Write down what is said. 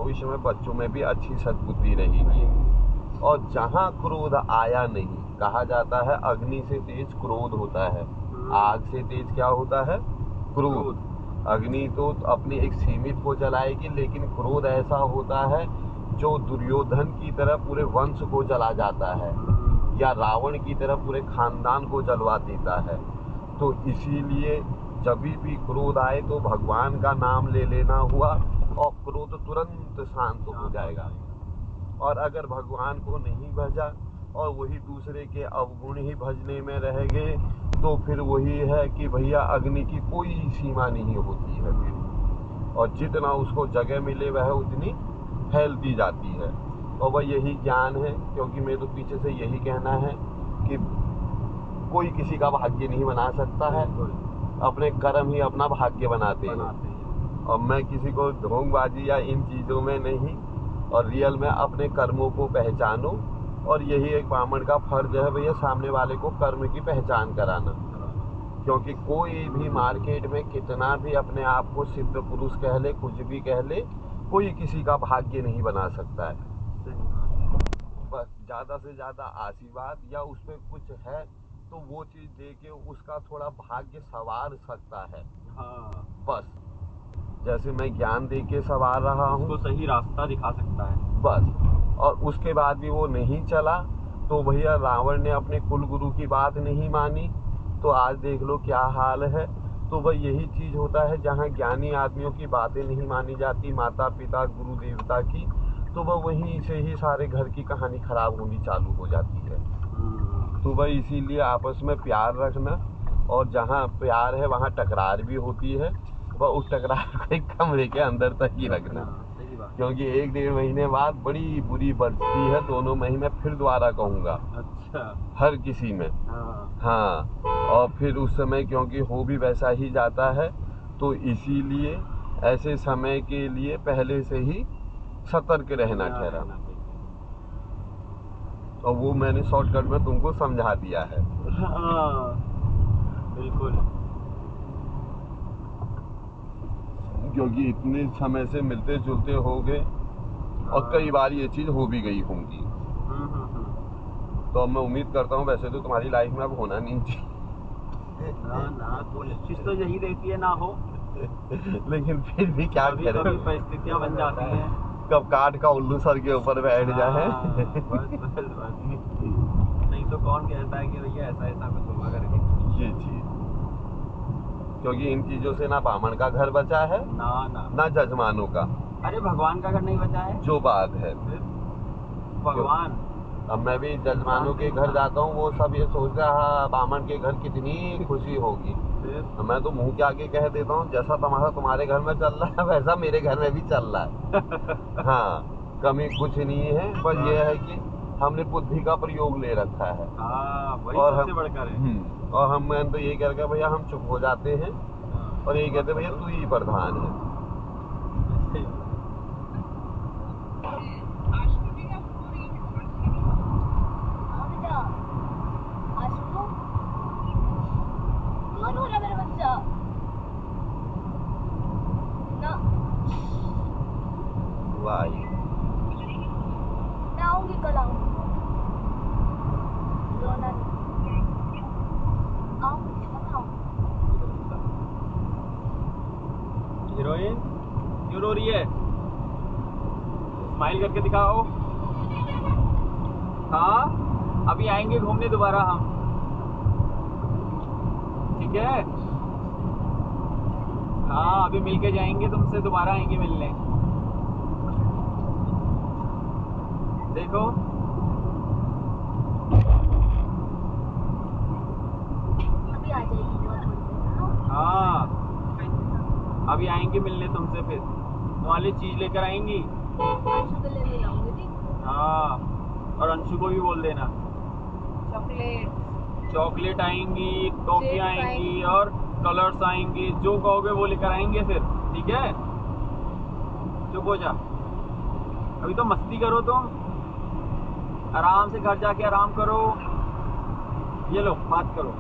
भविष्य में बच्चों में भी अच्छी सद्बुद्धि रहेगी। और जहाँ क्रोध आया नहीं, कहा जाता है अग्नि से तेज क्रोध होता है, आग से तेज क्या होता है? क्रोध। अग्नि तो अपनी एक सीमित को जलाएगी, लेकिन क्रोध ऐसा होता है जो दुर्योधन की तरह पूरे वंश को जला जाता है, या रावण की तरह पूरे खानदान को जलवा देता है। तो इसीलिए जब भी क्रोध आए तो भगवान का नाम ले लेना हुआ, और क्रोध तुरंत शांत हो जाएगा। और अगर भगवान को नहीं भजा और वही दूसरे के अवगुण ही भजने में रह गए, तो फिर वही है कि भैया अग्नि की कोई सीमा नहीं होती है फिर, और जितना उसको जगह मिले वह उतनी फैलती जाती है। और वह यही ज्ञान है, क्योंकि मेरे तो पीछे से यही कहना है कि कोई किसी का भाग्य नहीं बना सकता है, अपने कर्म ही अपना भाग्य बनाते हैं। और मैं किसी को ढोंगबाजी या इन चीज़ों में नहीं, और रियल में अपने कर्मों को पहचानो। और यही एक ब्राह्मण का फर्ज है भैया, सामने वाले को कर्म की पहचान कराना। क्योंकि कोई भी मार्केट में कितना भी अपने आप को सिद्ध पुरुष कह ले, कुछ भी कह ले, कोई किसी का भाग्य नहीं बना सकता है। बस ज़्यादा से ज़्यादा आशीर्वाद या उसमें कुछ है तो वो चीज़ दे के उसका थोड़ा भाग्य संवार सकता है। हाँ, बस जैसे मैं ज्ञान दे के संवार रहा हूँ, उसको सही रास्ता दिखा सकता है बस। और उसके बाद भी वो नहीं चला तो भैया रावण ने अपने कुल गुरु की बात नहीं मानी, तो आज देख लो क्या हाल है। तो वह यही चीज़ होता है, जहाँ ज्ञानी आदमियों की बातें नहीं मानी जाती, माता पिता गुरु देवता की, तो वह वहीं से ही सारे घर की कहानी खराब होनी चालू हो जाती है। तो वह इसीलिए आपस में प्यार रखना, और जहाँ प्यार है वहाँ टकरार भी होती है, वह उस टकरार को एक कमरे के अंदर तक ही रखना। क्योंकि 1-1.5 महीने बाद बड़ी बुरी बरसती है, दोनों महीने फिर दोबारा कहूँगा। अच्छा, हर किसी में। हाँ, और फिर उस समय क्योंकि हो भी वैसा ही जाता है, तो इसीलिए ऐसे समय के लिए पहले से ही सतर्क रहना ठहराना। और वो मैंने शॉर्टकट में तुमको समझा दिया है। हाँ, बिल्कुल। क्योंकि इतने समय से मिलते जुलते हो गए, और कई बार ये चीज़ हो भी गई होंगी। तो मैं उम्मीद करता हूँ, वैसे तो तुम्हारी लाइफ में अब होना नहीं चाहिए। ना, कोशिश तो यही रहती है ना हो। लेकिन फिर भी क्या करें, कभी परिस्थितियाँ बन जाती हैं। कब काठ का उल्लू सर के ऊपर बैठ जाए। बस। नहीं तो कौन कहता है कि भैया ऐसा कुछ होगा करके। ये चीज, क्योंकि इन चीजों से ना ब्राह्मण का घर बचा है, ना जजमानों का। अरे भगवान का घर नहीं बचा है, जो बात है भगवान। अब मैं भी जजमानों के घर जाता हूँ, वो सब ये सोच रहा है ब्राह्मण के घर कितनी खुशी होगी। मैं तो मुंह के आगे कह देता हूँ, जैसा तुम्हारे घर में चल रहा है वैसा मेरे घर में भी चल रहा है। हाँ, कमी कुछ नहीं है, बस ये है कि हमने बुद्धि का प्रयोग ले रखा है। वही सबसे बढ़कर है। और हम तो ये कह भैया हम चुप हो जाते हैं, और ये कहते भैया तू ही प्रधान है। मैं आऊंगी कल आऊंगी। हीरोइन क्यों रो रही है? स्माइल करके दिखाओ। हाँ, अभी आएंगे घूमने दोबारा हम, ठीक है? हाँ, अभी मिलके जाएंगे तुमसे, दोबारा आएंगे मिलने। देखो अभी आ जाएगी। हाँ, अभी आएंगे मिलने तुमसे, फिर तुम्हारे चीज लेकर आएंगी। अंशु को लेने जाऊंगी, ठीक? हाँ, और अंशु को भी बोल देना। चॉकलेट आएंगी, टॉफियाँ आएंगी, और कलर्स आएंगे, जो कहोगे वो लेकर आएंगे फिर, ठीक है? चुप हो जा, अभी तो मस्ती करो तुम, आराम से घर जाके आराम करो। ये लो, बात करो।